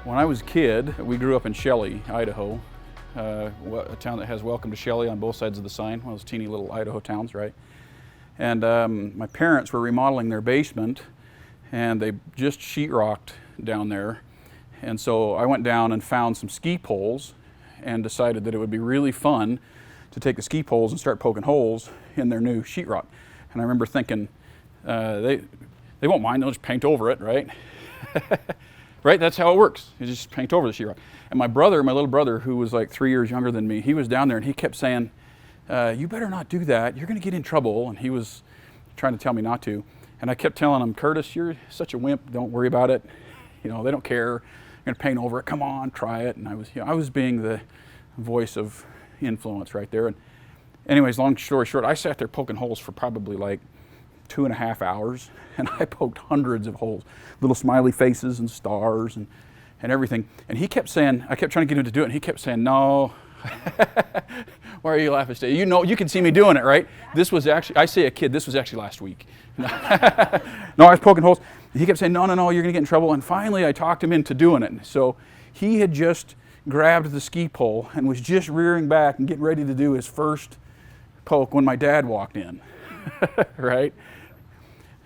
When I was a kid, we grew up in Shelley, Idaho, a town that has "Welcome to Shelley" on both sides of the sign, one of those teeny little Idaho towns, right? And my parents were remodeling their basement, and they just sheetrocked down there. And so I went down and found some ski poles and decided that it would be really fun to take the ski poles and start poking holes in their new sheetrock. And I remember thinking, they won't mind, they'll just paint over it, right? Right, that's how it works. You just paint over the sheetrock. And my little brother, who was like 3 years younger than me, he was down there and he kept saying, you better not do that, you're gonna get in trouble. And he was trying to tell me not to. And I kept telling him, Curtis, you're such a wimp, don't worry about it. You know, they don't care, you're gonna paint over it, come on, try it. And I was being the voice of influence right there. And anyways, long story short, I sat there poking holes for probably like 2.5 hours, and I poked hundreds of holes, little smiley faces and stars and everything. And he kept saying, I kept trying to get him to do it, and he kept saying, no. Why are you laughing, Steve? You know, you can see me doing it, right? This was actually, I say a kid, this was actually last week. No, I was poking holes. And he kept saying, no, you're gonna get in trouble. And finally I talked him into doing it. So he had just grabbed the ski pole and was just rearing back and getting ready to do his first poke when my dad walked in, right?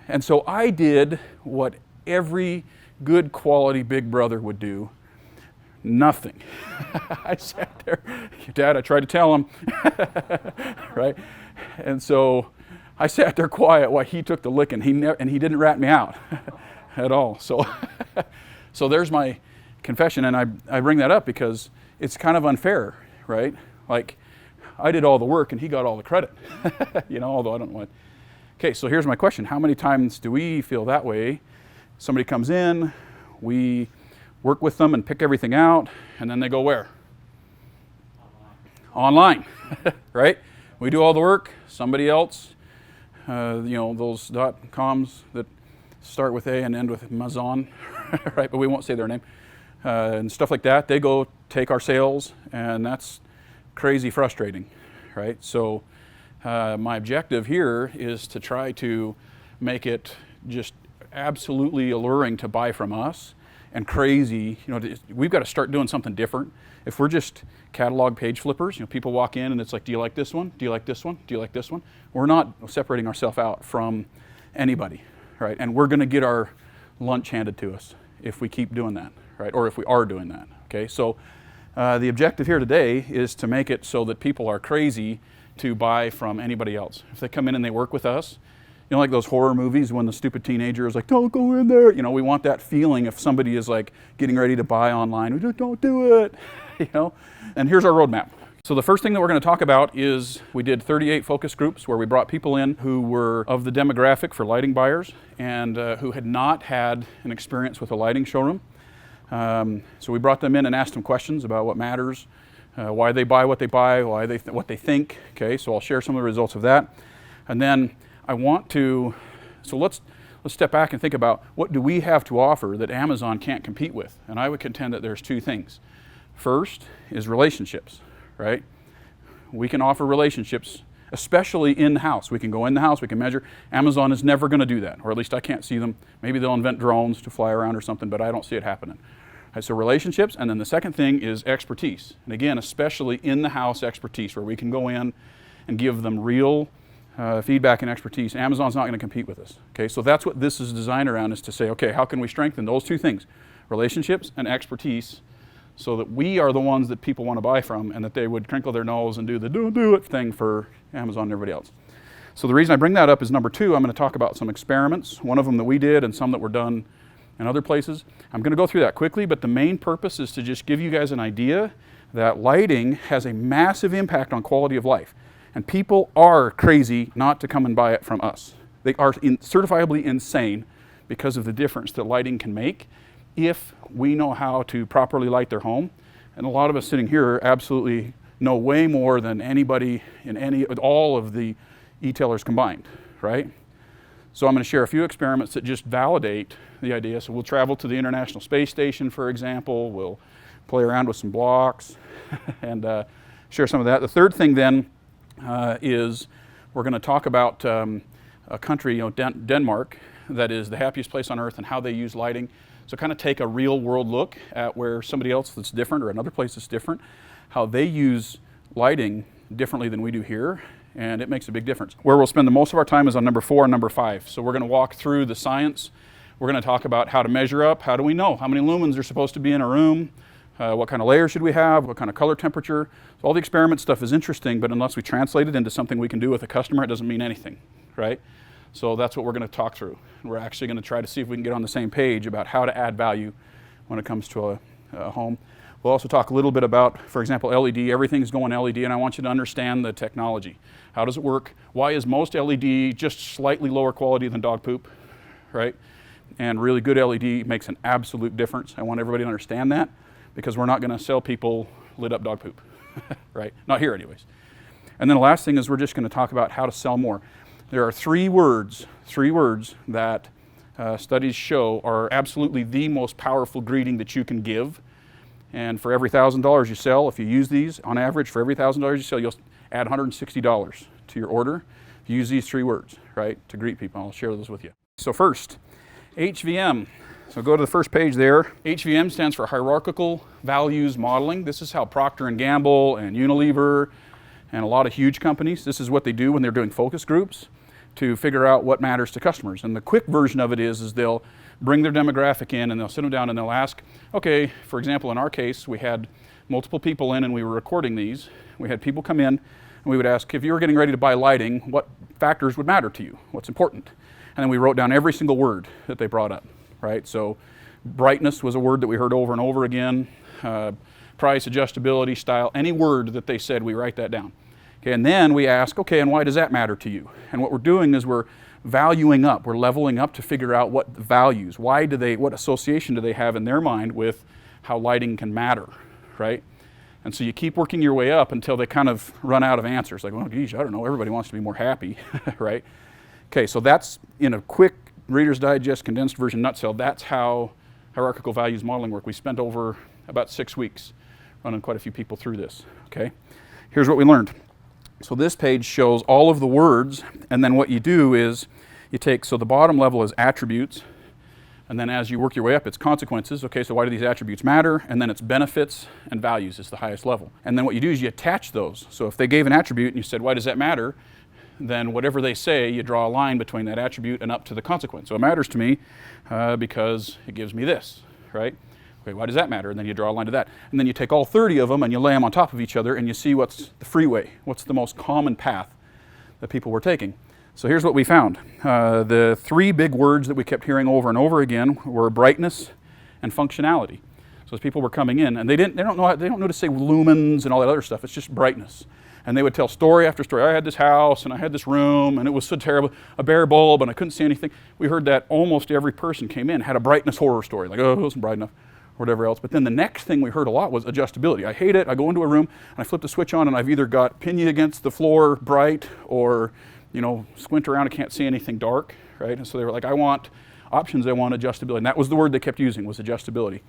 And so I did what every good quality big brother would do. Nothing. I sat there, Dad, I tried to tell him, right? And so I sat there quiet while he took the licking. And he didn't rat me out at all. So, so there's my confession, and I bring that up because it's kind of unfair, right? Like, I did all the work and he got all the credit, you know, although I don't want. Okay, so here's my question. How many times do we feel that way? Somebody comes in, we work with them and pick everything out, and then they go where? Online, right? We do all the work, somebody else, you know, those .coms that start with A and end with Amazon, right? But we won't say their name, and stuff like that. They go take our sales, and that's crazy frustrating, right? So my objective here is to try to make it just absolutely alluring to buy from us, and crazy, you know, we've got to start doing something different. If we're just catalog page flippers, you know, people walk in and it's like, do you like this one? Do you like this one? Do you like this one? We're not separating ourselves out from anybody, right? And we're going to get our lunch handed to us if we keep doing that, right? Or if we are doing that, okay? So the objective here today is to make it so that people are crazy to buy from anybody else. If they come in and they work with us, you know, like those horror movies when the stupid teenager is like, don't go in there. You know, we want that feeling if somebody is like getting ready to buy online. We just don't do it, you know. And here's our roadmap. So the first thing that we're going to talk about is we did 38 focus groups where we brought people in who were of the demographic for lighting buyers and who had not had an experience with a lighting showroom. So we brought them in and asked them questions about what matters, why they buy what they buy, what they think. Okay, so I'll share some of the results of that. And then I want to, so let's step back and think about what do we have to offer that Amazon can't compete with. And I would contend that there's two things. First is relationships, right? We can offer relationships, especially in-house. We can go in the house, we can measure. Amazon is never going to do that, or at least I can't see them. Maybe they'll invent drones to fly around or something, but I don't see it happening. Right, so relationships, and then the second thing is expertise. And again, especially in-the-house expertise, where we can go in and give them real feedback and expertise. Amazon's not going to compete with us. Okay, so that's what this is designed around, is to say, okay, how can we strengthen those two things, relationships and expertise, so that we are the ones that people want to buy from, and that they would crinkle their nose and do the don't do it thing for Amazon and everybody else. So the reason I bring that up is number two, I'm going to talk about some experiments, one of them that we did and some that were done in other places. I'm going to go through that quickly, but the main purpose is to just give you guys an idea that lighting has a massive impact on quality of life. And people are crazy not to come and buy it from us. They are certifiably insane because of the difference that lighting can make if we know how to properly light their home. And a lot of us sitting here absolutely know way more than anybody in all of the e-tailers combined, right? So I'm going to share a few experiments that just validate the idea. So we'll travel to the International Space Station, for example. We'll play around with some blocks and share some of that. The third thing then is we're going to talk about a country, Denmark, that is the happiest place on earth and how they use lighting. So kind of take a real world look at where somebody else that's different or another place that's different, how they use lighting differently than we do here, and it makes a big difference. Where we'll spend the most of our time is on number 4 and number 5. So we're going to walk through the science. We're going to talk about how to measure up. How do we know how many lumens are supposed to be in a room? What kind of layer should we have? What kind of color temperature? So all the experiment stuff is interesting, but unless we translate it into something we can do with a customer, it doesn't mean anything, right? So that's what we're going to talk through. We're actually going to try to see if we can get on the same page about how to add value when it comes to a home. We'll also talk a little bit about, for example, LED. Everything's going LED, and I want you to understand the technology. How does it work? Why is most LED just slightly lower quality than dog poop, right? And really good LED makes an absolute difference. I want everybody to understand that, because we're not going to sell people lit up dog poop, right? Not here anyways. And then the last thing is we're just going to talk about how to sell more. There are three words that studies show are absolutely the most powerful greeting that you can give. And for every $1,000 you sell, if you use these, on average, for every $1,000 you sell, you'll add $160 to your order. If you use these 3 words, right, to greet people. I'll share those with you. So first, HVM. So go to the first page there. HVM stands for Hierarchical Values Modeling. This is how Procter & Gamble and Unilever and a lot of huge companies, this is what they do when they're doing focus groups to figure out what matters to customers. And the quick version of it is they'll bring their demographic in and they'll sit them down and they'll ask, okay, for example, in our case, we had multiple people in and we were recording these. We had people come in and we would ask, if you were getting ready to buy lighting, what factors would matter to you? What's important? And then we wrote down every single word that they brought up, right? So brightness was a word that we heard over and over again. Price, adjustability, style, any word that they said, we write that down. Okay, and then we ask, okay, and why does that matter to you? And what we're doing is we're valuing up, we're leveling up to figure out what values, what association do they have in their mind with how lighting can matter, right? And so you keep working your way up until they kind of run out of answers. Like, well, geez, I don't know, everybody wants to be more happy, right? Okay, so that's in a quick Reader's Digest condensed version nutshell. That's how hierarchical values modeling work. We spent over about 6 weeks running quite a few people through this, okay? Here's what we learned. So this page shows all of the words, and then what you do is you take, so the bottom level is attributes, and then as you work your way up, it's consequences. Okay, so why do these attributes matter? And then it's benefits and values is the highest level. And then what you do is you attach those. So if they gave an attribute and you said, why does that matter? Then whatever they say, you draw a line between that attribute and up to the consequence. So it matters to me because it gives me this, right? Okay, why does that matter? And then you draw a line to that. And then you take all 30 of them and you lay them on top of each other and you see what's the freeway, what's the most common path that people were taking. So here's what we found. The 3 big words that we kept hearing over and over again were brightness and functionality. So as people were coming in, and they don't know to say lumens and all that other stuff, it's just brightness. And they would tell story after story. I had this house and I had this room and it was so terrible, a bare bulb and I couldn't see anything. We heard that almost every person came in had a brightness horror story, like, oh, it wasn't bright enough, or whatever else. But then the next thing we heard a lot was adjustability. I hate it. I go into a room and I flip the switch on and I've either got pin you against the floor bright or, you know, squint around and can't see anything dark, right? And so they were like, I want options, I want adjustability. And that was the word they kept using, was adjustability.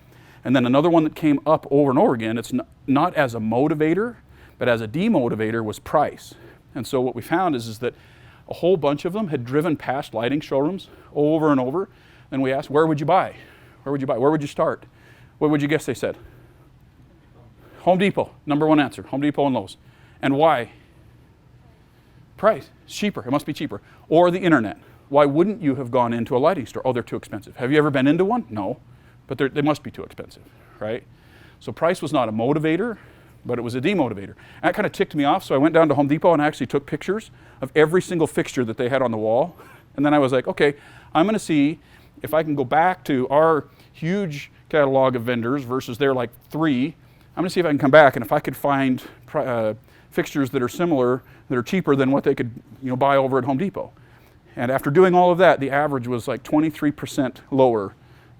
And then another one that came up over and over again, it's not as a motivator, but as a demotivator, was price. And so what we found is that a whole bunch of them had driven past lighting showrooms over and over. And we asked, where would you buy? Where would you buy? Where would you start? What would you guess they said? Home Depot, number 1 answer. Home Depot and Lowe's. And why? Price. It's cheaper. It must be cheaper. Or the internet. Why wouldn't you have gone into a lighting store? Oh, they're too expensive. Have you ever been into one? No. But they must be too expensive, right? So price was not a motivator, but it was a demotivator. And that kind of ticked me off, so I went down to Home Depot and I actually took pictures of every single fixture that they had on the wall. And then I was like, okay, I'm going to see if I can go back to our huge catalog of vendors versus their like 3. I'm going to see if I can come back and if I could find fixtures that are similar, that are cheaper than what they could, you know, buy over at Home Depot. And after doing all of that, the average was like 23% lower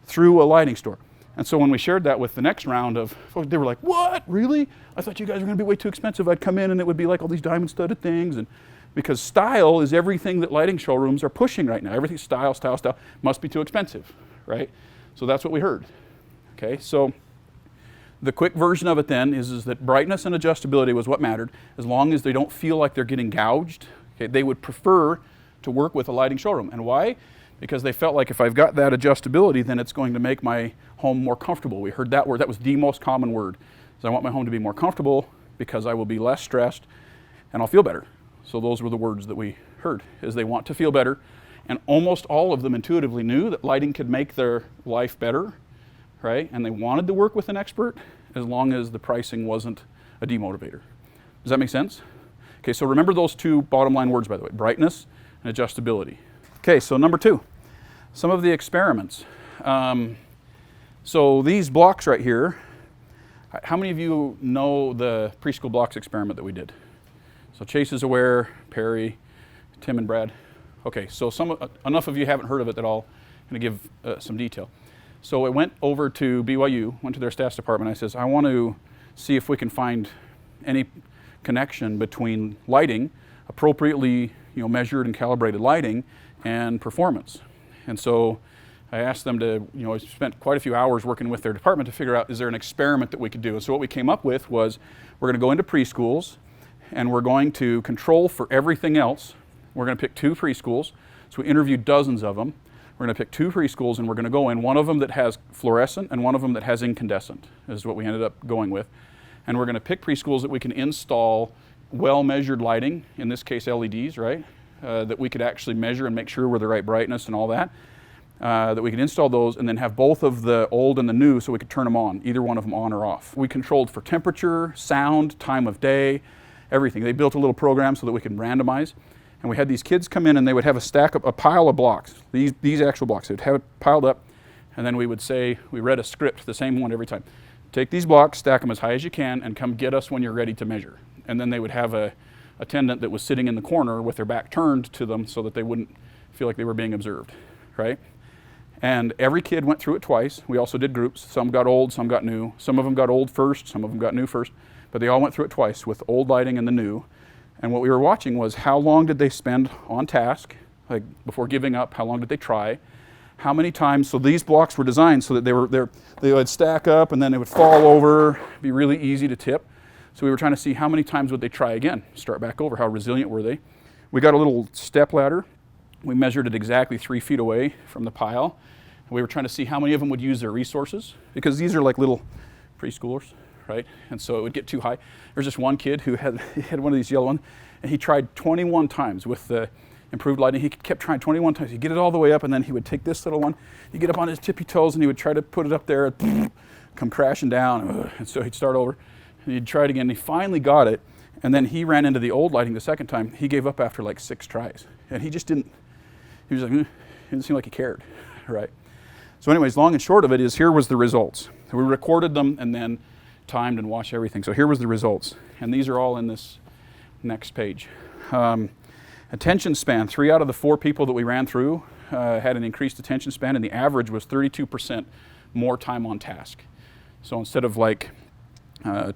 through a lighting store. And so when we shared that with the next round of folks, they were like, what, really? I thought you guys were going to be way too expensive. I'd come in and it would be like all these diamond-studded things. And because style is everything that lighting showrooms are pushing right now. Everything style, must be too expensive, right? So that's what we heard. Okay, so the quick version of it then is that brightness and adjustability was what mattered, as long as they don't feel like they're getting gouged. Okay, they would prefer to work with a lighting showroom. And why? because they felt like if I've got that adjustability, then it's going to make my home more comfortable. We heard that word. That was the most common word. Is I want my home to be more comfortable because I will be less stressed and I'll feel better. So those were the words that we heard, is they want to feel better. And almost all of them intuitively knew that lighting could make their life better, right? And they wanted to work with an expert as long as the pricing wasn't a demotivator. Does that make sense? Okay, so remember those two bottom line words, by the way, brightness and adjustability. Okay, so number 2, some of the experiments. So these blocks right here, how many of you know the preschool blocks experiment that we did? So Chase is aware, Perry, Tim and Brad. Okay, so enough of you haven't heard of it that I'll going to give some detail. So I went over to BYU, went to their stats department. I says, I want to see if we can find any connection between lighting, appropriately measured and calibrated lighting, and performance. And so I asked them to, I spent quite a few hours working with their department to figure out, is there an experiment that we could do? And so what we came up with was, we're going to go into preschools, and we're going to control for everything else. We're going to pick 2 preschools. So we interviewed dozens of them. We're going to pick 2 preschools, and we're going to go in, one of them that has fluorescent and one of them that has incandescent, is what we ended up going with. And we're going to pick preschools that we can install well-measured lighting, in this case LEDs, right? That we could actually measure and make sure we're the right brightness and all that. That we could install those and then have both of the old and the new so we could turn them on, either one of them on or off. We controlled for temperature, sound, time of day, everything. They built a little program so that we could randomize. And we had these kids come in and they would have a pile of blocks, these actual blocks. They would have it piled up, and then we would say, we read a script, the same one every time. Take these blocks, stack them as high as you can, and come get us when you're ready to measure. And then they would have a attendant that was sitting in the corner with their back turned to them so that they wouldn't feel like they were being observed, right? And every kid went through it twice. We also did groups. Some got old, some got new. Some of them got old first, some of them got new first. But they all went through it twice with old lighting and the new. And what we were watching was how long did they spend on task, like before giving up, how long did they try, how many times. So these blocks were designed so that they would stack up and then they would fall over, be really easy to tip. So we were trying to see how many times would they try again, start back over, how resilient were they. We got a little step ladder. We measured it exactly 3 feet away from the pile. And we were trying to see how many of them would use their resources, because these are like little preschoolers, right? And so it would get too high. There's this one kid who had one of these yellow ones, and he tried 21 times with the improved lighting. He kept trying 21 times. He'd get it all the way up, and then he would take this little one, he'd get up on his tippy toes, and he would try to put it up there, come crashing down, and so he'd start over, and he'd try it again, and he finally got it, and then he ran into the old lighting the second time. He gave up after like 6 tries, and he just didn't, he was like, it didn't seem like he cared, right? So anyways, long and short of it is, here was the results. We recorded them and then timed and watched everything. So here was the results, and these are all in this next page. Attention span, 3 out of the 4 people that we ran through had an increased attention span, and the average was 32% more time on task. So instead of like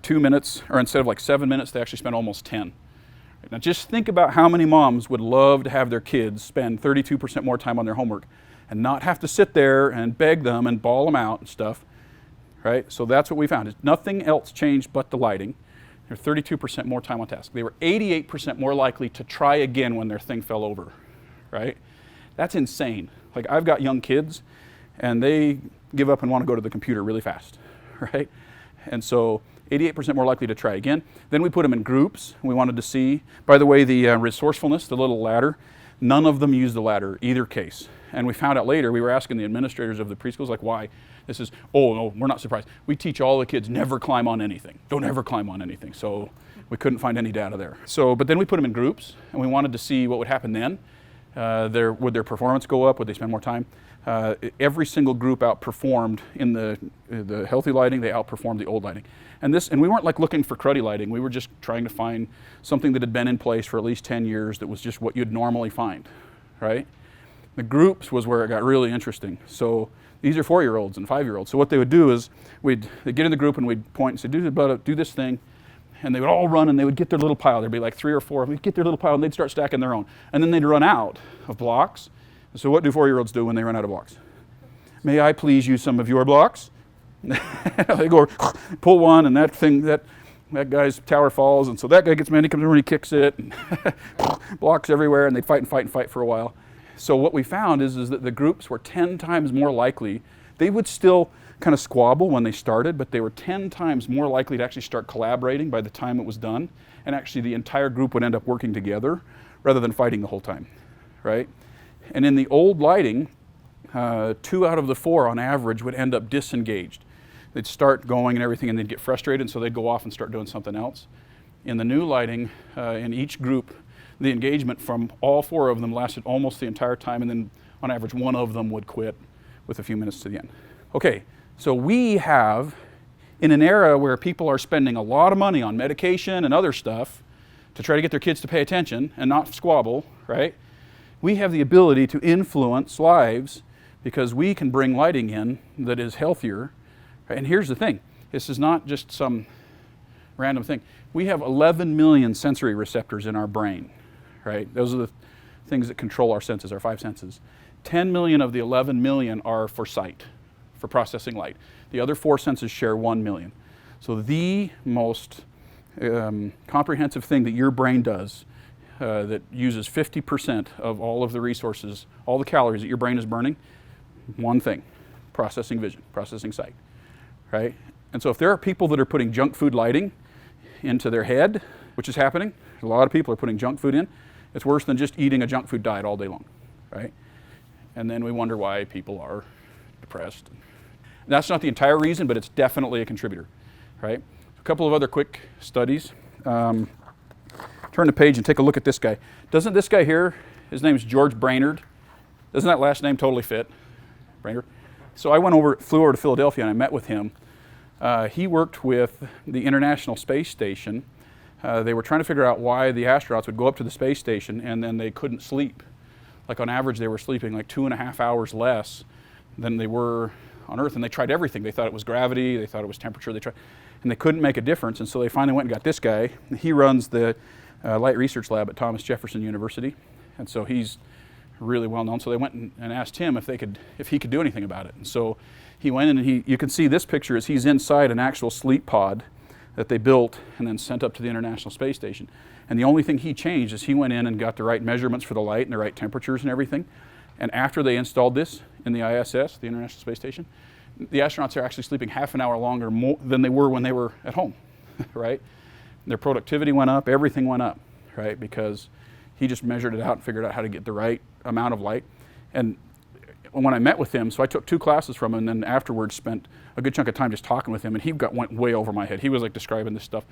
2 minutes, or instead of like 7 minutes, they actually spent almost 10. Now just think about how many moms would love to have their kids spend 32% more time on their homework and not have to sit there and beg them and bawl them out and stuff, right? So that's what we found. Nothing else changed but the lighting. They're 32% more time on task. They were 88% more likely to try again when their thing fell over, right? That's insane. Like, I've got young kids, and they give up and want to go to the computer really fast, right? And so 88% more likely to try again. Then we put them in groups. We wanted to see, by the way, the resourcefulness, the little ladder, none of them used the ladder, either case. And we found out later, we were asking the administrators of the preschools, like, why? This is, oh, no, we're not surprised. We teach all the kids never climb on anything. Don't ever climb on anything. So we couldn't find any data there. So, but then we put them in groups, and we wanted to see what would happen then. Would their performance go up? Would they spend more time? Every single group outperformed in the healthy lighting. They outperformed the old lighting. And we weren't like looking for cruddy lighting. We were just trying to find something that had been in place for at least 10 years that was just what you'd normally find, right? The groups was where it got really interesting. So these are 4-year-olds and 5-year-olds. So what they would do is they'd get in the group and we'd point and say, do this thing. And they would all run and they would get their little pile. There'd be like 3 or 4 of them. They'd get their little pile and they'd start stacking their own. And then they'd run out of blocks. So what do 4-year-olds do when they run out of blocks? May I please use some of your blocks? They go pull one, and that guy's tower falls, and so that guy gets mad. He comes over and he kicks it, and blocks everywhere, and they'd fight and fight and fight for a while. So what we found is that the groups were 10 times more likely. They would still kind of squabble when they started, but they were 10 times more likely to actually start collaborating by the time it was done. And actually the entire group would end up working together rather than fighting the whole time, right? And in the old lighting, 2 out of the 4 on average would end up disengaged. They'd start going and everything and they'd get frustrated, and so they'd go off and start doing something else. In the new lighting, in each group, the engagement from all 4 of them lasted almost the entire time, and then on average 1 of them would quit with a few minutes to the end. Okay, so we have, in an era where people are spending a lot of money on medication and other stuff to try to get their kids to pay attention and not squabble, right? We have the ability to influence lives because we can bring lighting in that is healthier. And here's the thing, this is not just some random thing. We have 11 million sensory receptors in our brain, right? Those are the things that control our senses, our 5 senses. 10 million of the 11 million are for sight, for processing light. The other 4 senses share 1 million. So the most comprehensive thing that your brain does that uses 50% of all of the resources, all the calories that your brain is burning, one thing, processing vision, processing sight, right? And so if there are people that are putting junk food lighting into their head, which is happening, a lot of people are putting junk food in, it's worse than just eating a junk food diet all day long, right? And then we wonder why people are depressed. And that's not the entire reason, but it's definitely a contributor, right? A couple of other quick studies. Turn the page and take a look at this guy. Doesn't this guy here, his name is George Brainerd, doesn't that last name totally fit? Brainerd. So I flew over to Philadelphia and I met with him. He worked with the International Space Station. They were trying to figure out why the astronauts would go up to the space station and then they couldn't sleep. Like on average they were sleeping like 2.5 hours less than they were on Earth, and they tried everything. They thought it was gravity, they thought it was temperature, and they couldn't make a difference, and so they finally went and got this guy. He runs the Light Research Lab at Thomas Jefferson University, and so he's really well known. So they went and asked him if he could do anything about it. And so he went in, and you can see this picture is he's inside an actual sleep pod that they built and then sent up to the International Space Station. And the only thing he changed is he went in and got the right measurements for the light and the right temperatures and everything. And after they installed this in the ISS, the International Space Station, the astronauts are actually sleeping half an hour longer more than they were when they were at home, right? Their productivity went up, everything went up, right? Because he just measured it out and figured out how to get the right amount of light. And when I met with him, so I took 2 classes from him, and then afterwards spent a good chunk of time just talking with him, and he went way over my head. He was like describing this stuff.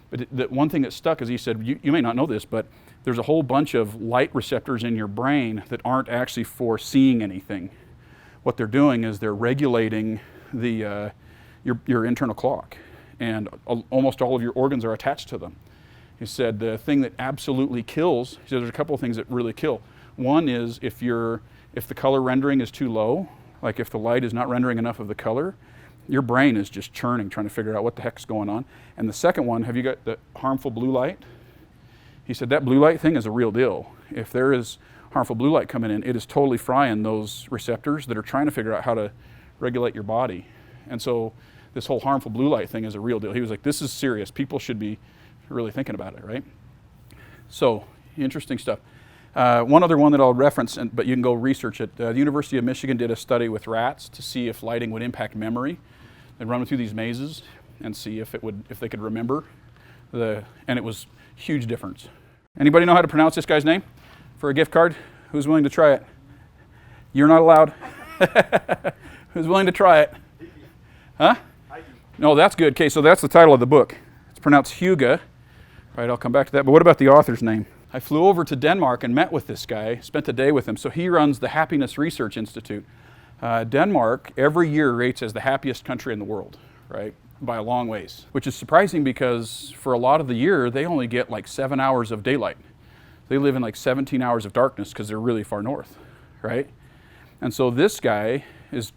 But the one thing that stuck is he said, you may not know this, but there's a whole bunch of light receptors in your brain that aren't actually for seeing anything. What they're doing is they're regulating your internal clock, and almost all of your organs are attached to them. He said the thing that absolutely kills, he said there's a couple of things that really kill. One is if the color rendering is too low, like if the light is not rendering enough of the color, your brain is just churning, trying to figure out what the heck's going on. And the second one, have you got the harmful blue light? He said that blue light thing is a real deal. If there is harmful blue light coming in, it is totally frying those receptors that are trying to figure out how to regulate your body. And so this whole harmful blue light thing is a real deal. He was like, this is serious. People should be really thinking about it, right? So, interesting stuff. One other one that I'll reference, but you can go research it. The University of Michigan did a study with rats to see if lighting would impact memory. They'd run them through these mazes and see if they could remember. And it was huge difference. Anybody know how to pronounce this guy's name for a gift card? Who's willing to try it? You're not allowed. Who's willing to try it? Huh? No, that's good. Okay, so that's the title of the book. It's pronounced Hugo. Right, I'll come back to that. But what about the author's name? I flew over to Denmark and met with this guy, spent a day with him. So he runs the Happiness Research Institute. Denmark every year rates as the happiest country in the world, right? By a long ways, which is surprising because for a lot of the year, they only get like 7 hours of daylight. They live in like 17 hours of darkness because they're really far north, right? And so this guy is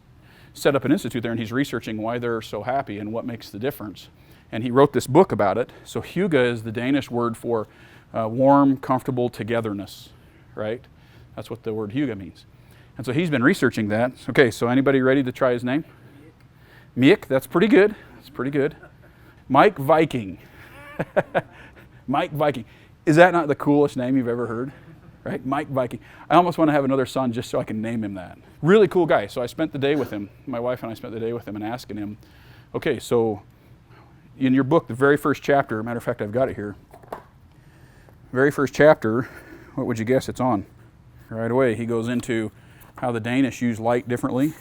set up an institute there and he's researching why they're so happy and what makes the difference. And he wrote this book about it. So hygge is the Danish word for warm, comfortable togetherness, right? That's what the word hygge means. And so he's been researching that. Okay, so anybody ready to try his name? Miek, that's pretty good. That's pretty good. Mike Viking. Mike Viking. Is that not the coolest name you've ever heard? right? Mike Viking. I almost want to have another son just so I can name him that. Really cool guy. So I spent the day with him. My wife and I spent the day with him and asking him, okay, so in your book, the very first chapter, matter of fact, I've got it here. Very first chapter, what would you guess it's on? Right away, he goes into how the Danish use light differently.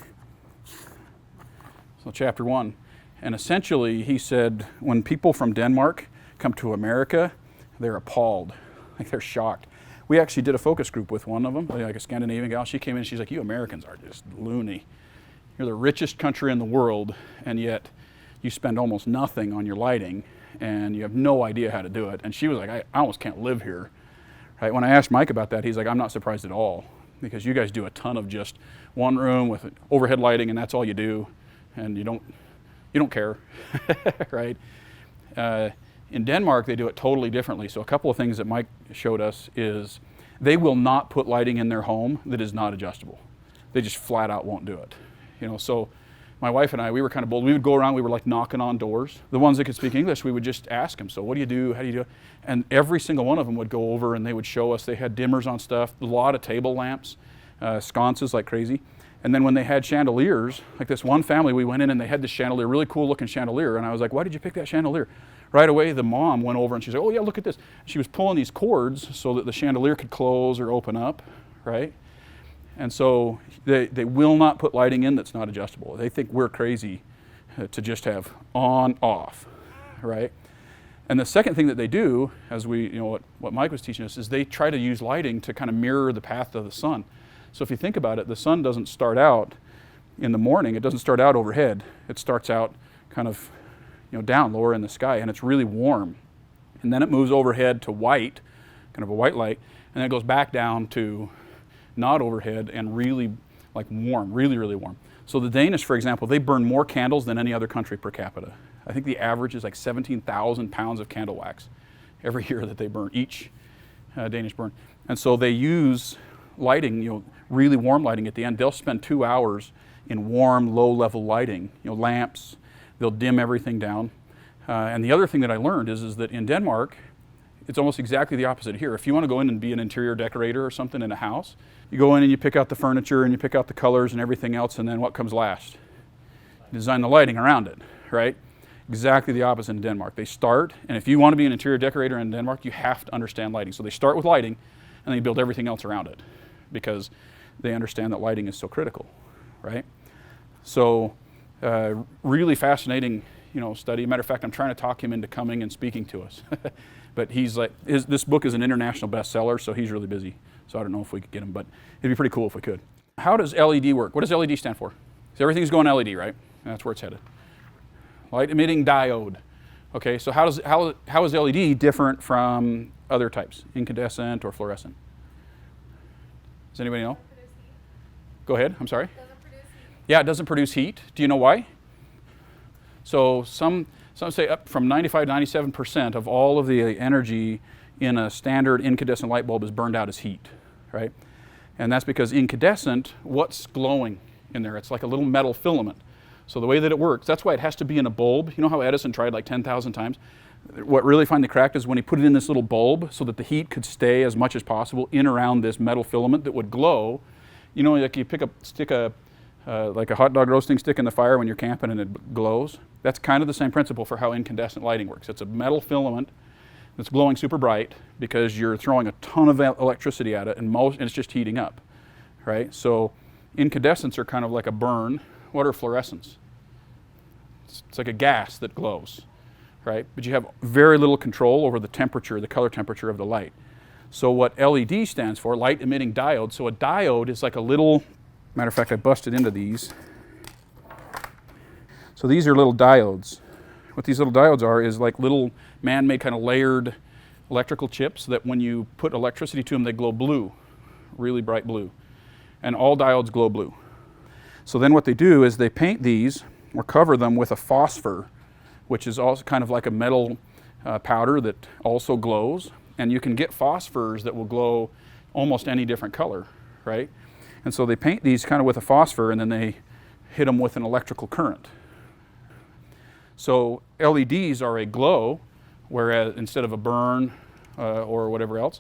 So chapter 1. And essentially, he said, when people from Denmark come to America, they're appalled. Like, they're shocked. We actually did a focus group with one of them, like a Scandinavian gal. She came in and she's like, you Americans are just loony. You're the richest country in the world, and yet you spend almost nothing on your lighting, and you have no idea how to do it. And she was like, I almost can't live here. Right? When I asked Mike about that, he's like, I'm not surprised at all, because you guys do a ton of just one room with overhead lighting, and that's all you do, and you don't care, right? In Denmark, they do it totally differently. So a couple of things that Mike showed us is they will not put lighting in their home that is not adjustable. They just flat out won't do it. You know, so my wife and I, we were kind of bold. We would go around, we were like knocking on doors. The ones that could speak English, we would just ask them, so what do you do? How do you do it? And every single one of them would go over and they would show us. They had dimmers on stuff, a lot of table lamps, sconces like crazy. And then when they had chandeliers, like this one family, we went in and they had this chandelier, really cool looking chandelier. And I was like, why did you pick that chandelier? Right away, the mom went over and she said, oh yeah, look at this. She was pulling these cords so that the chandelier could close or open up, right? And so they will not put lighting in that's not adjustable. They think we're crazy to just have on, off, right? And the second thing that they do, as what Mike was teaching us, is they try to use lighting to kind of mirror the path of the sun. So if you think about it, the sun doesn't start out in the morning. It doesn't start out overhead. It starts out kind of down lower in the sky, and it's really warm. And then it moves overhead to white, kind of a white light, and then it goes back down to not overhead and really like warm, really, really warm. So the Danish, for example, they burn more candles than any other country per capita. I think the average is like 17,000 pounds of candle wax every year that they burn, each Danish burn. And so they use lighting, really warm lighting at the end. They'll spend 2 hours in warm, low-level lighting, lamps. They'll dim everything down. And the other thing that I learned is that in Denmark, it's almost exactly the opposite here. If you want to go in and be an interior decorator or something in a house, you go in and you pick out the furniture and you pick out the colors and everything else, and then what comes last? You design the lighting around it, right? Exactly the opposite in Denmark. They start, and if you want to be an interior decorator in Denmark, you have to understand lighting. So they start with lighting, and they build everything else around it, because they understand that lighting is so critical, right? So really fascinating, study. Matter of fact, I'm trying to talk him into coming and speaking to us. But he's like, this book is an international bestseller, so he's really busy. So I don't know if we could get him, but it'd be pretty cool if we could. How does LED work? What does LED stand for? So everything's going LED, right? That's where it's headed. Light emitting diode. Okay, so how is LED different from other types, incandescent or fluorescent? Does anybody know? Go ahead, I'm sorry. Yeah, it doesn't produce heat. Do you know why? So some say up from 95 to 97% of all of the energy in a standard incandescent light bulb is burned out as heat, right? And that's because incandescent, what's glowing in there? It's like a little metal filament. So the way that it works, that's why it has to be in a bulb. You know how Edison tried like 10,000 times? What really finally cracked is when he put it in this little bulb so that the heat could stay as much as possible in around this metal filament that would glow. Like you stick like a hot dog roasting stick in the fire when you're camping and it glows. That's kind of the same principle for how incandescent lighting works. It's a metal filament that's glowing super bright because you're throwing a ton of electricity at it and it's just heating up, right? So incandescents are kind of like a burn. What are fluorescents? It's like a gas that glows, right? But you have very little control over the temperature, the color temperature of the light. So what LED stands for, light emitting diode. So a diode is like a little, matter of fact, I busted into these. So these are little diodes. What these little diodes are is like little man-made kind of layered electrical chips that when you put electricity to them, they glow blue, really bright blue. And all diodes glow blue. So then what they do is they paint these or cover them with a phosphor, which is also kind of like a metal powder that also glows. And you can get phosphors that will glow almost any different color, right? And so they paint these kind of with a phosphor and then they hit them with an electrical current. So LEDs are a glow, whereas instead of a burn or whatever else,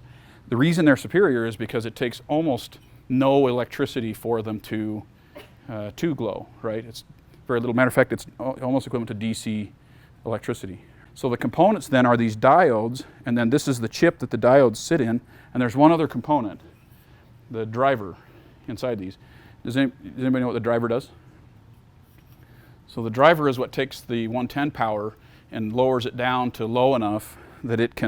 The reason they're superior is because it takes almost no electricity for them to glow, right? It's very little. Matter of fact, it's almost equivalent to DC electricity. So the components then are these diodes, and then this is the chip that the diodes sit in, and there's one other component, the driver inside these. Does anybody know what the driver does? So the driver is what takes the 110 power and lowers it down to low enough that it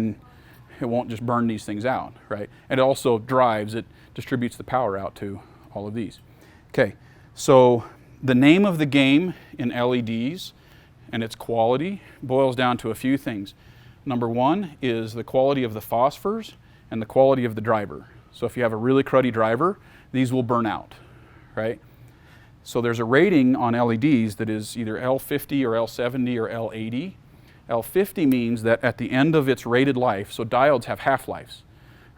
won't just burn these things out, right? And it also it distributes the power out to all of these. Okay, so the name of the game in LEDs and its quality boils down to a few things. Number one is the quality of the phosphors and the quality of the driver. So if you have a really cruddy driver, these will burn out, right? So there's a rating on LEDs that is either L50 or L70 or L80. L50 means that at the end of its rated life, so diodes have half-lives,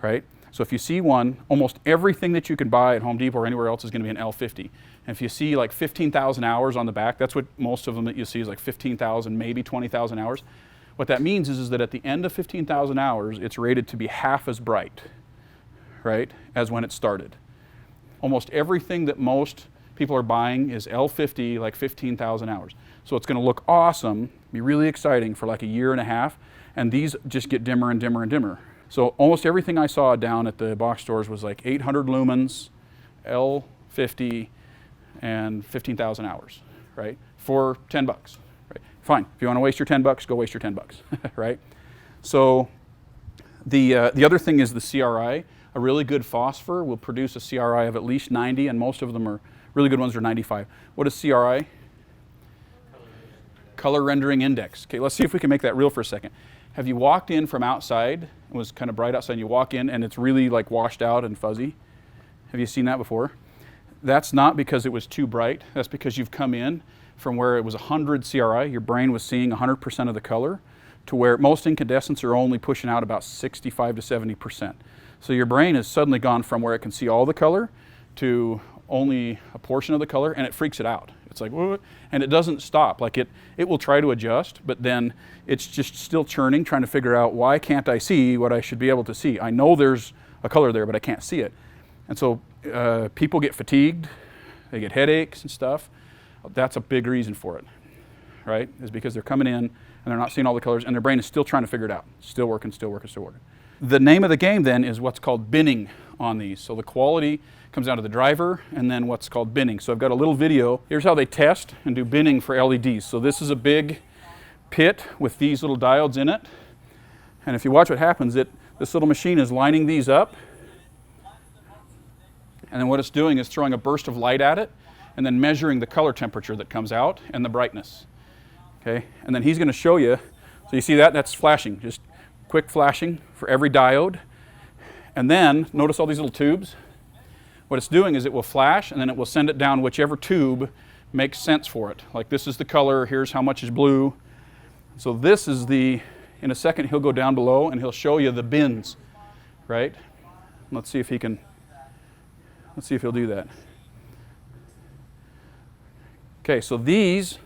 right? So if you see one, almost everything that you can buy at Home Depot or anywhere else is going to be an L50. And if you see like 15,000 hours on the back, that's what most of them that you see is like 15,000, maybe 20,000 hours. What that means is that at the end of 15,000 hours, it's rated to be half as bright, right, as when it started. Almost everything that most people are buying is L50, like 15,000 hours. So it's going to look awesome, be really exciting for like a year and a half, and these just get dimmer and dimmer and dimmer. So almost everything I saw down at the box stores was like 800 lumens, L50, and 15,000 hours, right? For 10 bucks, right? Fine, if you want to waste your 10 bucks, go waste your 10 bucks, right? So the other thing is the CRI. A really good phosphor will produce a CRI of at least 90, and most of them are, really good ones are 95. What is CRI? Color rendering index. Okay, let's see if we can make that real for a second. Have you walked in from outside, it was kind of bright outside, and you walk in and it's really like washed out and fuzzy? Have you seen that before? That's not because it was too bright. That's because you've come in from where it was 100 CRI, your brain was seeing 100% of the color, to where most incandescents are only pushing out about 65 to 70%. So your brain has suddenly gone from where it can see all the color to only a portion of the color, and it freaks it out. It's like, what? And it doesn't stop. Like it will try to adjust, but then it's just still churning, trying to figure out, why can't I see what I should be able to see? I know there's a color there, but I can't see it. And so people get fatigued, they get headaches and stuff. That's a big reason for it, right? Is because they're coming in and they're not seeing all the colors, and their brain is still trying to figure it out. Still working, still working, still working. The name of the game then is what's called binning on these. So the quality comes out of the driver and then what's called binning. So I've got a little video. Here's how they test and do binning for LEDs. So this is a big pit with these little diodes in it. And if you watch what happens, this little machine is lining these up. And then what it's doing is throwing a burst of light at it and then measuring the color temperature that comes out and the brightness. Okay, and then he's going to show you. So you see that? That's flashing, just quick flashing for every diode. And then notice all these little tubes. What it's doing is it will flash and then it will send it down whichever tube makes sense for it. Like this is the color, here's how much is blue. So this is in a second he'll go down below and he'll show you the bins, right? Let's see if he'll do that. Okay, so these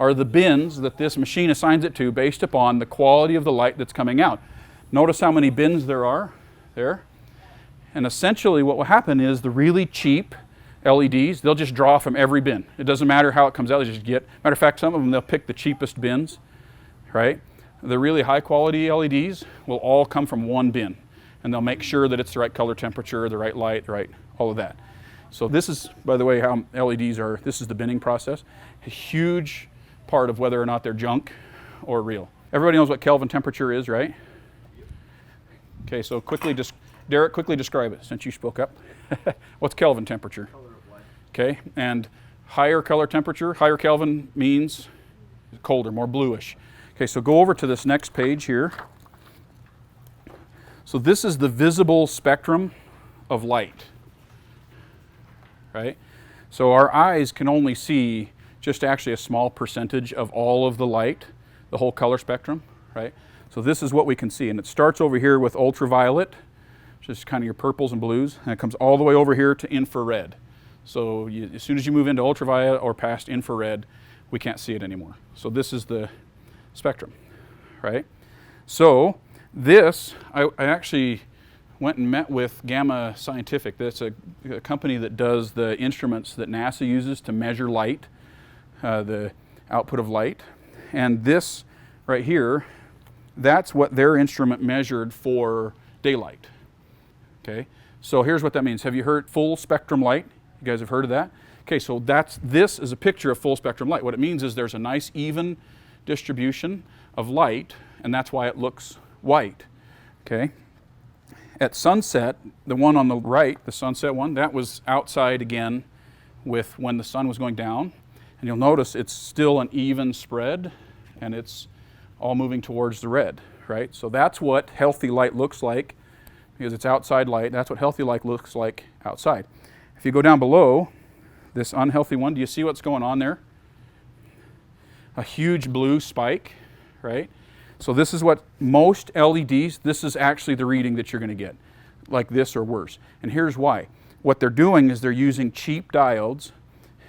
are the bins that this machine assigns it to based upon the quality of the light that's coming out. Notice how many bins there are there. And essentially what will happen is the really cheap LEDs, they'll just draw from every bin. It doesn't matter how it comes out, they just get. Matter of fact, some of them, they'll pick the cheapest bins, right? The really high quality LEDs will all come from one bin. And they'll make sure that it's the right color temperature, the right light, the right, all of that. So this is, by the way, how LEDs are, this is the binning process. A huge part of whether or not they're junk or real. Everybody knows what Kelvin temperature is, right? Okay, so Derek, quickly describe it since you spoke up. What's Kelvin temperature? Color of light. Okay, and higher color temperature, higher Kelvin means colder, more bluish. Okay, so go over to this next page here. So this is the visible spectrum of light, right? So our eyes can only see just actually a small percentage of all of the light, the whole color spectrum, right? So this is what we can see, and it starts over here with ultraviolet, which is kind of your purples and blues, and it comes all the way over here to infrared. So as soon as you move into ultraviolet or past infrared, we can't see it anymore. So this is the spectrum, right? So this, I actually went and met with Gamma Scientific. That's a company that does the instruments that NASA uses to measure light, the output of light. And this right here, that's what their instrument measured for daylight. Okay, so here's what that means. Have you heard full spectrum light? You guys have heard of that? Okay, so this is a picture of full spectrum light. What it means is there's a nice even distribution of light, and that's why it looks white. Okay. At sunset, the one on the right, the sunset one, that was outside again with when the sun was going down. And you'll notice it's still an even spread, and it's all moving towards the red, right? So that's what healthy light looks like, because it's outside light. That's what healthy light looks like outside. If you go down below, this unhealthy one, do you see what's going on there? A huge blue spike, right? So this is what most LEDs, this is actually the reading that you're going to get, like this or worse. And here's why. What they're doing is they're using cheap diodes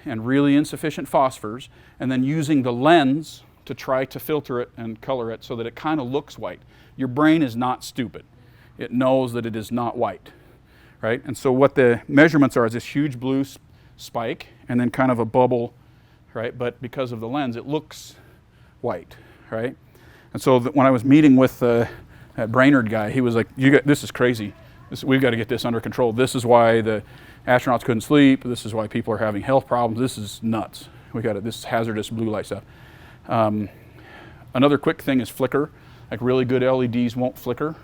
and really insufficient phosphors, and then using the lens to try to filter it and color it so that it kind of looks white. Your brain is not stupid. It knows that it is not white, right? And so what the measurements are is this huge blue spike and then kind of a bubble, right? But because of the lens, it looks white, right? And so when I was meeting with that Brainerd guy, he was like, this is crazy. We've got to get this under control. This is why the astronauts couldn't sleep. This is why people are having health problems. This is nuts. This is hazardous blue light stuff. Another quick thing is flicker. Like really good LEDs won't flicker,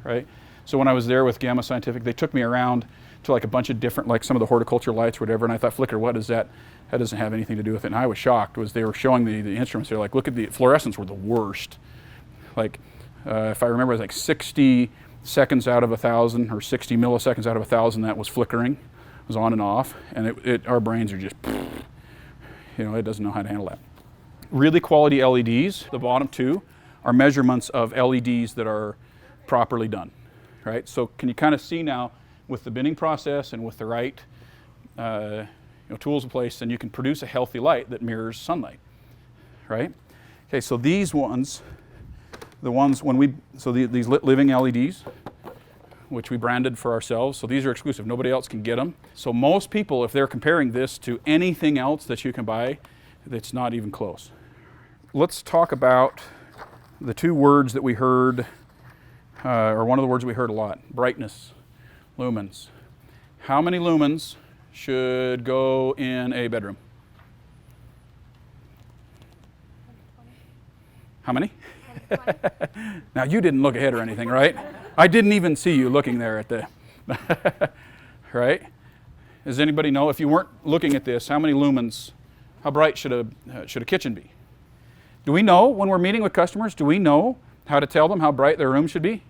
right? So when I was there with Gamma Scientific, they took me around to like a bunch of different, like some of the horticulture lights or whatever, and I thought, flicker, what is that? That doesn't have anything to do with it. And I was shocked. Was they were showing the instruments. They're like, look at the fluorescents were the worst. Like, if I remember, it was like 60 seconds out of 1,000 or 60 milliseconds out of 1,000 that was flickering. It was on and off, and our brains are just, it doesn't know how to handle that. Really quality LEDs, the bottom two, are measurements of LEDs that are properly done, right? So can you kind of see now with the binning process and with the right tools in place, then you can produce a healthy light that mirrors sunlight, right? Okay, so these ones, these lit living LEDs, which we branded for ourselves, so these are exclusive. Nobody else can get them. So most people, if they're comparing this to anything else that you can buy, it's not even close. Let's talk about the two words that we heard, or one of the words we heard a lot, brightness, lumens. How many lumens should go in a bedroom? How many? Now, you didn't look ahead or anything, right? I didn't even see you looking there at the, right? Does anybody know, if you weren't looking at this, how many lumens, how bright should a kitchen be? Do we know when we're meeting with customers, do we know how to tell them how bright their room should be?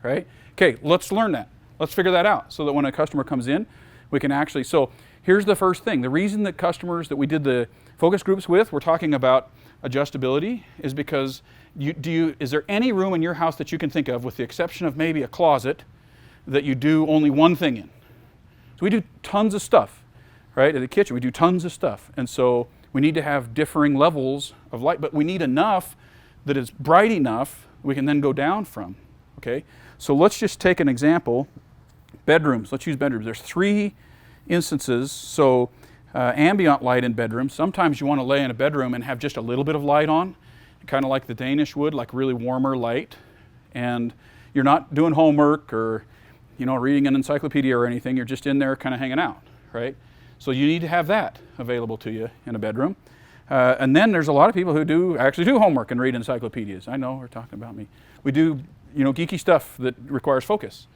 Right? Okay, let's learn that. Let's figure that out so that when a customer comes in, we can actually, so here's the first thing. The reason that customers that we did the focus groups with, we're talking about adjustability, is because is there any room in your house that you can think of, with the exception of maybe a closet, that you do only one thing in? So we do tons of stuff, right? In the kitchen, we do tons of stuff. And so we need to have differing levels of light, but we need enough that is bright enough we can then go down from, okay? So let's just take an example. Bedrooms, let's use bedrooms. There's 3 instances. So ambient light in bedrooms. Sometimes you want to lay in a bedroom and have just a little bit of light on, kind of like the Danish would, like really warmer light. And you're not doing homework or reading an encyclopedia or anything. You're just in there kind of hanging out, right? So you need to have that available to you in a bedroom. And then there's a lot of people who actually do homework and read encyclopedias. I know, we're talking about me. We do, geeky stuff that requires focus.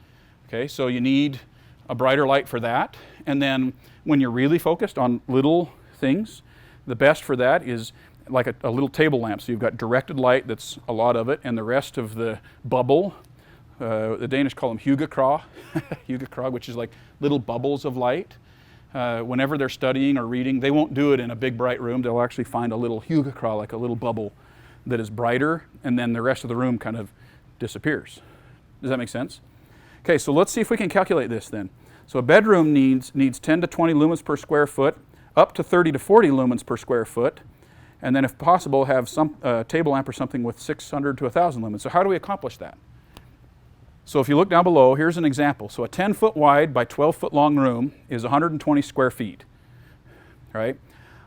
Okay, so you need a brighter light for that. And then when you're really focused on little things, the best for that is like a little table lamp. So you've got directed light, that's a lot of it, and the rest of the bubble, the Danish call them hyggekrog, which is like little bubbles of light. Whenever they're studying or reading, they won't do it in a big bright room. They'll actually find a little hyggekrog, like a little bubble that is brighter, and then the rest of the room kind of disappears. Does that make sense? Okay, so let's see if we can calculate this then. So a bedroom needs 10 to 20 lumens per square foot, up to 30 to 40 lumens per square foot, and then if possible have some table lamp or something with 600 to 1,000 lumens. So how do we accomplish that? So if you look down below, here's an example. So a 10-foot wide by 12-foot long room is 120 square feet, right?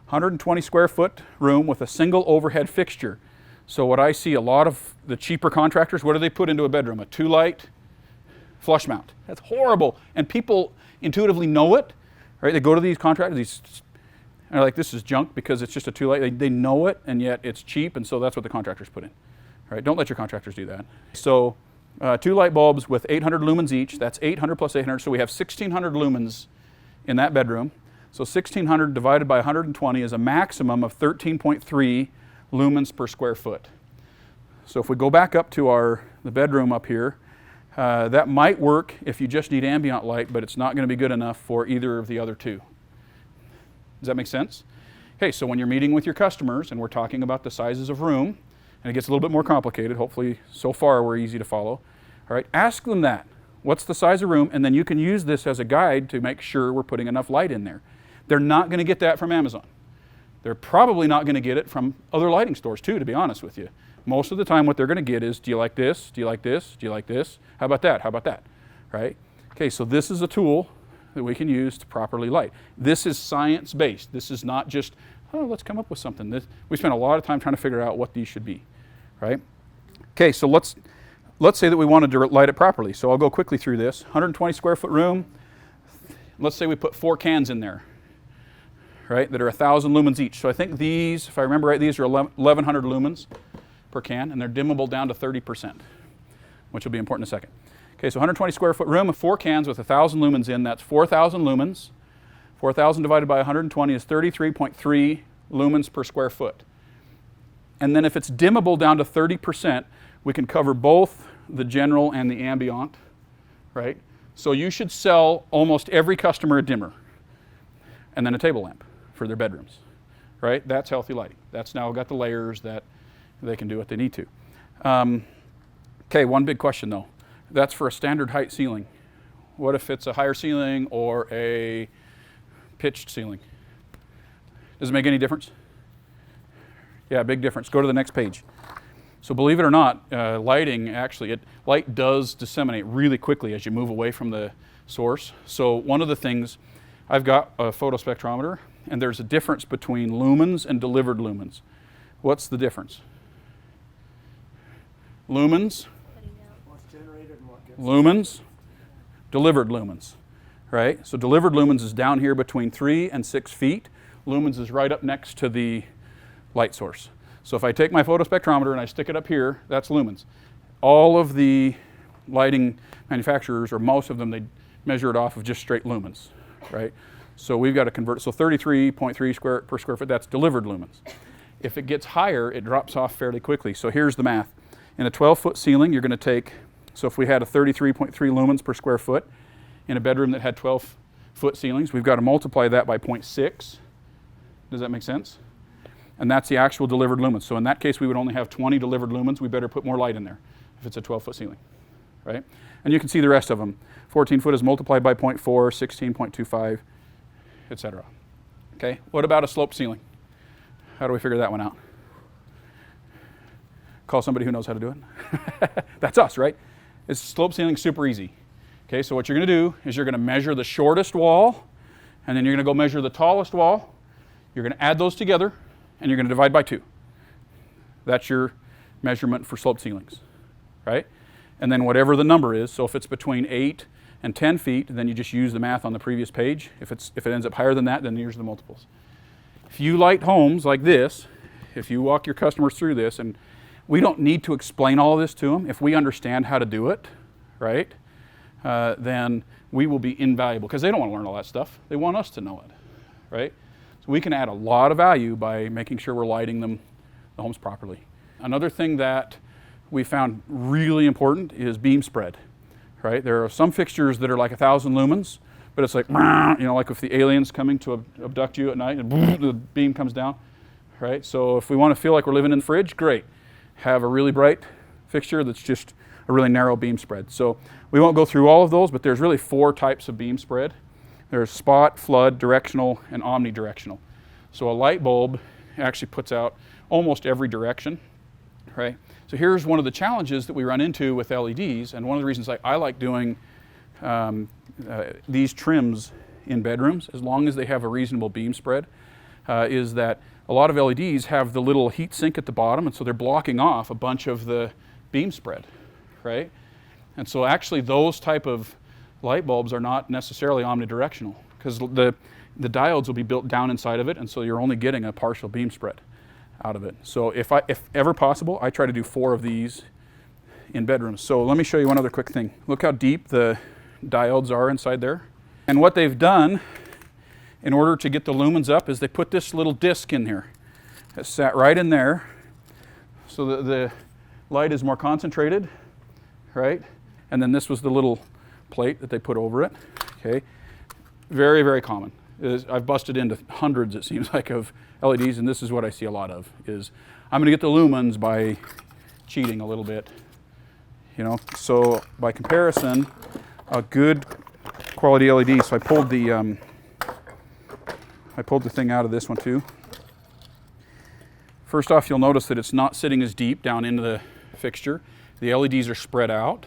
120 square foot room with a single overhead fixture. So what I see a lot of the cheaper contractors, what do they put into a bedroom? A 2-light flush mount. That's horrible. And people intuitively know it, right? They go to these contractors, they're like, this is junk because it's just a 2-light. They know it, and yet it's cheap, and so that's what the contractors put in, right? Don't let your contractors do that. So 2 light bulbs with 800 lumens each. That's 800 plus 800. So we have 1,600 lumens in that bedroom. So 1,600 divided by 120 is a maximum of 13.3 lumens per square foot. So if we go back up to the bedroom up here, that might work if you just need ambient light, but it's not going to be good enough for either of the other two. Does that make sense? Okay, so when you're meeting with your customers and we're talking about the sizes of room, and it gets a little bit more complicated, hopefully so far we're easy to follow, all right, ask them that. What's the size of room? And then you can use this as a guide to make sure we're putting enough light in there. They're not going to get that from Amazon. They're probably not going to get it from other lighting stores too, to be honest with you. Most of the time what they're going to get is, do you like this? Do you like this? Do you like this? How about that? How about that? Right? Okay, so this is a tool that we can use to properly light. This is science-based. This is not just, oh, let's come up with something. We spent a lot of time trying to figure out what these should be, right? Okay, so let's say that we wanted to light it properly. So I'll go quickly through this. 120 square foot room. Let's say we put 4 cans in there, right, that are 1,000 lumens each. So I think these, if I remember right, these are 1,100 lumens per can, and they're dimmable down to 30%, which will be important in a second. Okay, so 120 square foot room of 4 cans with 1,000 lumens in, that's 4,000 lumens. 4,000 divided by 120 is 33.3 lumens per square foot. And then if it's dimmable down to 30%, we can cover both the general and the ambient, right? So you should sell almost every customer a dimmer and then a table lamp for their bedrooms, right? That's healthy lighting. That's now got the layers that they can do what they need to. Okay, one big question though. That's for a standard height ceiling. What if it's a higher ceiling or a pitched ceiling? Does it make any difference? Yeah, big difference. Go to the next page. So believe it or not, lighting actually, light does disseminate really quickly as you move away from the source. So one of the things, I've got a photospectrometer, and there's a difference between lumens and delivered lumens. What's the difference? Lumens, lumens, delivered lumens, right? So delivered lumens is down here between 3 and 6 feet. Lumens is right up next to the light source. So if I take my photospectrometer and I stick it up here, that's lumens. All of the lighting manufacturers, or most of them, they measure it off of just straight lumens, right? So we've got to convert, so 33.3 per square foot, that's delivered lumens. If it gets higher, it drops off fairly quickly. So here's the math. In a 12-foot ceiling, you're going to take, so if we had a 33.3 lumens per square foot in a bedroom that had 12-foot ceilings, we've got to multiply that by 0.6. Does that make sense? And that's the actual delivered lumens. So in that case, we would only have 20 delivered lumens. We better put more light in there if it's a 12-foot ceiling, right? And you can see the rest of them. 14-foot is multiplied by 0.4, 16.25, etc. Okay, what about a sloped ceiling? How do we figure that one out? Call somebody who knows how to do it. That's us, right? It's slope ceiling, super easy. Okay, so what you're going to do is you're going to measure the shortest wall, and then you're going to go measure the tallest wall. You're going to add those together, and you're going to divide by 2. That's your measurement for sloped ceilings, right? And then whatever the number is, so if it's between 8 and 10 feet, then you just use the math on the previous page. If it ends up higher than that, then here's the multiples. If you light homes like this, if you walk your customers through this, and we don't need to explain all of this to them. If we understand how to do it, right, then we will be invaluable, because they don't want to learn all that stuff. They want us to know it, right? So we can add a lot of value by making sure we're lighting the homes properly. Another thing that we found really important is beam spread, right? There are some fixtures that are like 1,000 lumens, but it's like, like if the alien's coming to abduct you at night and the beam comes down, right? So if we want to feel like we're living in the fridge, great. Have a really bright fixture that's just a really narrow beam spread. So we won't go through all of those, but there's really 4 types of beam spread. There's spot, flood, directional, and omnidirectional. So a light bulb actually puts out almost every direction, right? So here's one of the challenges that we run into with LEDs, and one of the reasons I like doing these trims in bedrooms, as long as they have a reasonable beam spread, is that a lot of LEDs have the little heat sink at the bottom, and so they're blocking off a bunch of the beam spread, right? And so actually those type of light bulbs are not necessarily omnidirectional, because the diodes will be built down inside of it, and so you're only getting a partial beam spread out of it. So if ever possible, I try to do 4 of these in bedrooms. So let me show you one other quick thing. Look how deep the diodes are inside there. And what they've done in order to get the lumens up is they put this little disc in here. It sat right in there so that the light is more concentrated, right? And then this was the little plate that they put over it, okay? Very, very common. I've busted into hundreds, it seems like, of LEDs, and this is what I see a lot of, is I'm gonna get the lumens by cheating a little bit, you know? So by comparison, a good quality LED, so I pulled the thing out of this one too. First off, you'll notice that it's not sitting as deep down into the fixture. The LEDs are spread out.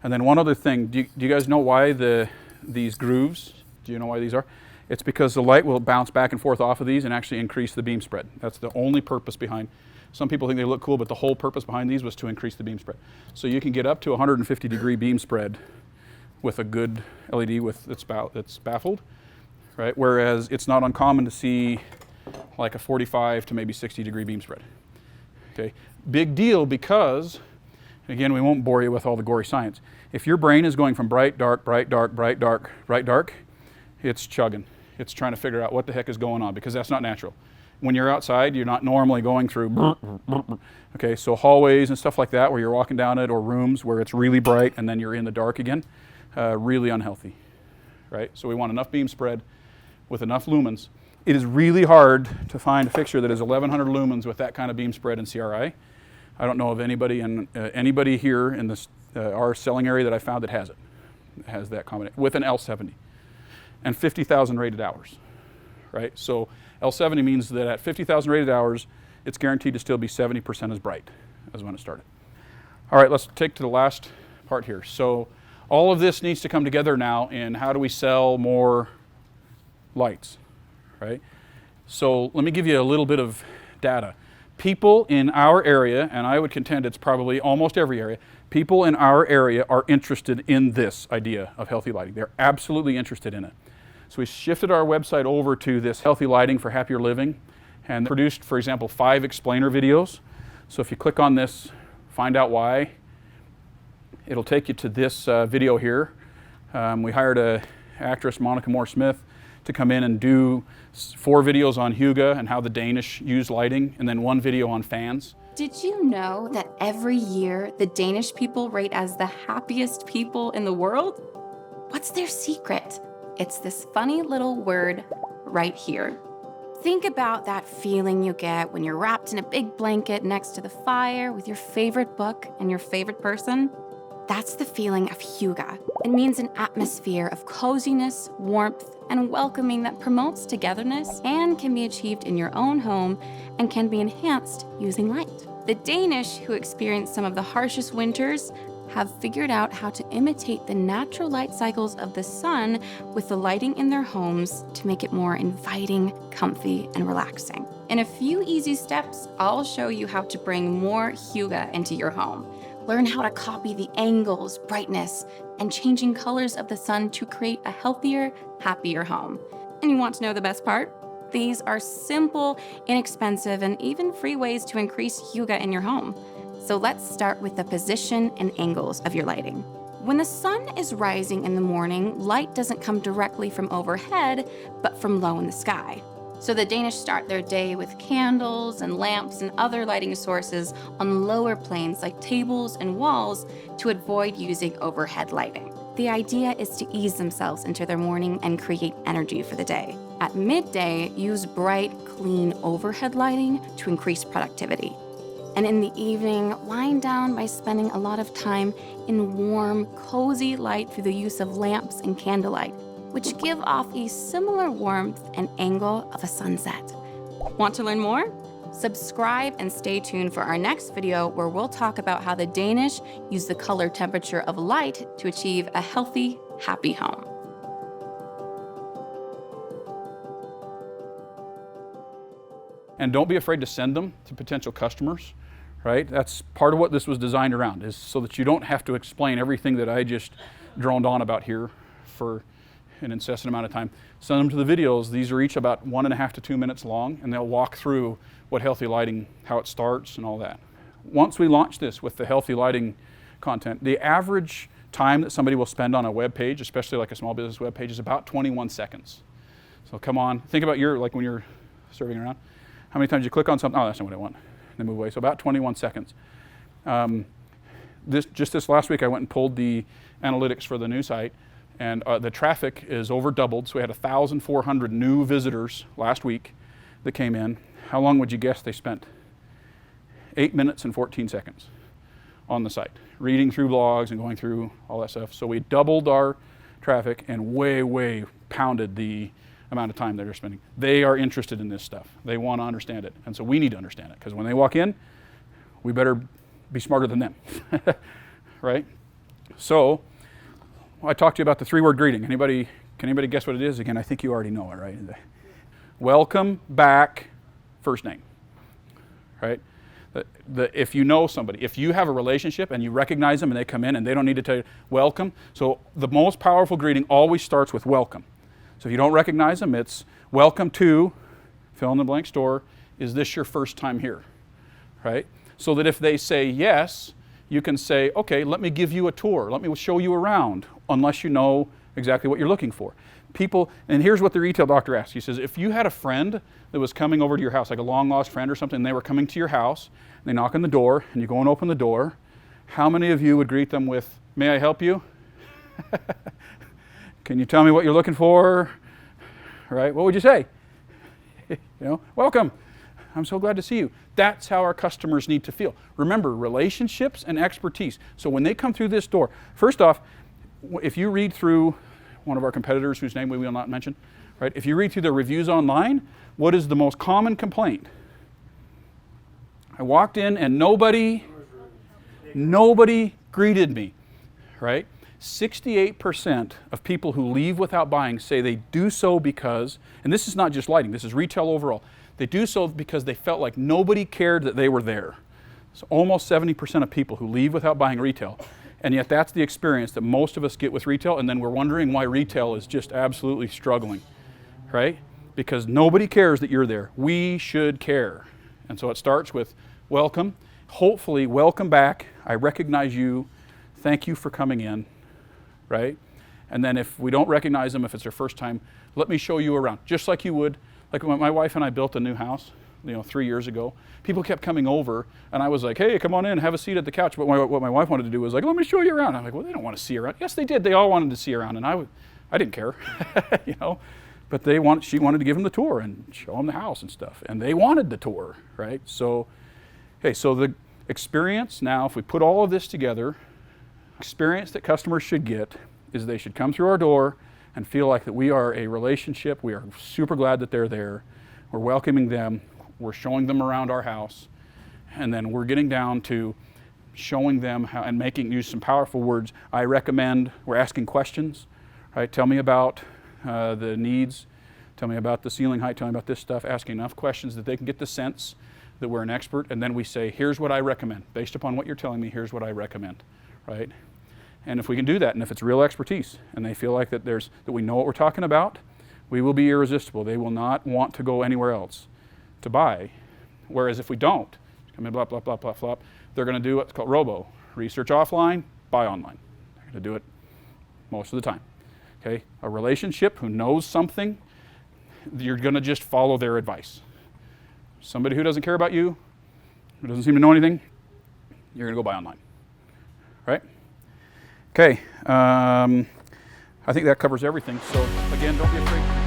And then one other thing, do you guys know why these grooves, do you know why these are? It's because the light will bounce back and forth off of these and actually increase the beam spread. That's the only purpose behind. Some people think they look cool, but the whole purpose behind these was to increase the beam spread. So you can get up to 150 degree beam spread with a good LED that's baffled, right? Whereas it's not uncommon to see like a 45 to maybe 60 degree beam spread. Okay, big deal because, again, we won't bore you with all the gory science. If your brain is going from bright, dark, bright, dark, bright, dark, bright, dark, it's chugging. It's trying to figure out what the heck is going on, because that's not natural. When you're outside, you're not normally going through, okay, so hallways and stuff like that where you're walking down it, or rooms where it's really bright and then you're in the dark again, really unhealthy, right? So we want enough beam spread with enough lumens. It is really hard to find a fixture that is 1100 lumens with that kind of beam spread in CRI. I don't know of anybody here in this our selling area that I found that has it. It has that combination with an L70 and 50,000 rated hours, right? So L70 means that at 50,000 rated hours, it's guaranteed to still be 70% as bright as when it started. All right, let's take to the last part here. So all of this needs to come together now in how do we sell more lights, right? So let me give you a little bit of data. People in our area, and I would contend it's probably almost every area, people in our area are interested in this idea of healthy lighting. They're absolutely interested in it. So we shifted our website over to this healthy lighting for happier living, and produced, for example, 5 explainer videos. So if you click on this, find out why, it'll take you to this video here. We hired an actress, Monica Moore-Smith, to come in and do 4 videos on Hygge and how the Danish use lighting, and then 1 video on fans. Did you know that every year the Danish people rate as the happiest people in the world? What's their secret? It's this funny little word right here. Think about that feeling you get when you're wrapped in a big blanket next to the fire with your favorite book and your favorite person. That's the feeling of Hygge. It means an atmosphere of coziness, warmth, and welcoming that promotes togetherness and can be achieved in your own home and can be enhanced using light. The Danish, who experience some of the harshest winters, have figured out how to imitate the natural light cycles of the sun with the lighting in their homes to make it more inviting, comfy, and relaxing. In a few easy steps, I'll show you how to bring more Hygge into your home. Learn how to copy the angles, brightness, and changing colors of the sun to create a healthier, happier home. And you want to know the best part? These are simple, inexpensive, and even free ways to increase Hygge in your home. So let's start with the position and angles of your lighting. When the sun is rising in the morning, light doesn't come directly from overhead, but from low in the sky. So the Danish start their day with candles and lamps and other lighting sources on lower planes like tables and walls to avoid using overhead lighting. The idea is to ease themselves into their morning and create energy for the day. At midday, use bright, clean overhead lighting to increase productivity. And in the evening, wind down by spending a lot of time in warm, cozy light through the use of lamps and candlelight, which give off a similar warmth and angle of a sunset. Want to learn more? Subscribe and stay tuned for our next video where we'll talk about how the Danish use the color temperature of light to achieve a healthy, happy home. And don't be afraid to send them to potential customers, right? That's part of what this was designed around, is so that you don't have to explain everything that I just droned on about here for an incessant amount of time. Send them to the videos. These are each about 1.5 to 2 minutes long, and they'll walk through what healthy lighting, how it starts and all that. Once we launch this with the healthy lighting content, the average time that somebody will spend on a web page, especially like a small business web page, is about 21 seconds. So come on, think about like when you're surfing around, how many times you click on something, oh, that's not what I want, then move away. So about 21 seconds. This last week, I went and pulled the analytics for the new site, and the traffic is over doubled. So we had 1,400 new visitors last week that came in. How long would you guess they spent? 8 minutes and 14 seconds on the site, reading through blogs and going through all that stuff. So we doubled our traffic and way pounded the amount of time that they're spending. They are interested in this stuff. They want to understand it. And so we need to understand it, because when they walk in, we better be smarter than them, right? So I talked to you about the 3-word greeting. Can anybody guess what it is? Again, I think you already know it, right? Welcome back, first name, right? If you know somebody, if you have a relationship and you recognize them and they come in and they don't need to tell you, welcome. So the most powerful greeting always starts with welcome. So if you don't recognize them, it's welcome to, fill in the blank store, is this your first time here, right? So that if they say yes, you can say, okay, let me give you a tour. Let me show you around, unless you know exactly what you're looking for. People, and here's what the retail doctor asks. He says, if you had a friend that was coming over to your house, like a long lost friend or something, and they were coming to your house, and they knock on the door, and you go and open the door, how many of you would greet them with, may I help you? Can you tell me what you're looking for? Right? What would you say? Welcome. I'm so glad to see you. That's how our customers need to feel. Remember, relationships and expertise. So when they come through this door, first off, if you read through one of our competitors whose name we will not mention, right? If you read through their reviews online, what is the most common complaint? I walked in and nobody greeted me, right? 68% of people who leave without buying say they do so because, and this is not just lighting, this is retail overall, they do so because they felt like nobody cared that they were there. So almost 70% of people who leave without buying retail, and yet that's the experience that most of us get with retail, and then we're wondering why retail is just absolutely struggling, right? Because nobody cares that you're there. We should care. And so it starts with welcome, hopefully welcome back, I recognize you, thank you for coming in, right? And then if we don't recognize them, if it's their first time, let me show you around, just like you would. Like when my wife and I built a new house, 3 years ago, people kept coming over, and I was like, hey, come on in, have a seat at the couch. But what my wife wanted to do was like, let me show you around. I'm like, well, they don't want to see around. Yes, they did. They all wanted to see around, and I didn't care, But she wanted to give them the tour and show them the house and stuff, and they wanted the tour, right? So, so the experience now, if we put all of this together, experience that customers should get is they should come through our door and feel like that we are a relationship. We are super glad that they're there. We're welcoming them. We're showing them around our house. And then we're getting down to showing them how, and use some powerful words. I recommend, we're asking questions, right? Tell me about the needs. Tell me about the ceiling height. Tell me about this stuff. Asking enough questions that they can get the sense that we're an expert. And then we say, here's what I recommend. Based upon what you're telling me, here's what I recommend, right? And if we can do that, and if it's real expertise, and they feel like that we know what we're talking about, we will be irresistible. They will not want to go anywhere else to buy. Whereas if we don't, come in, blah, blah, blah, blah, blah, they're going to do what's called robo. Research offline, buy online. They're going to do it most of the time. Okay? A relationship who knows something, you're going to just follow their advice. Somebody who doesn't care about you, who doesn't seem to know anything, you're going to go buy online. Right? Okay, I think that covers everything. So again, don't be afraid.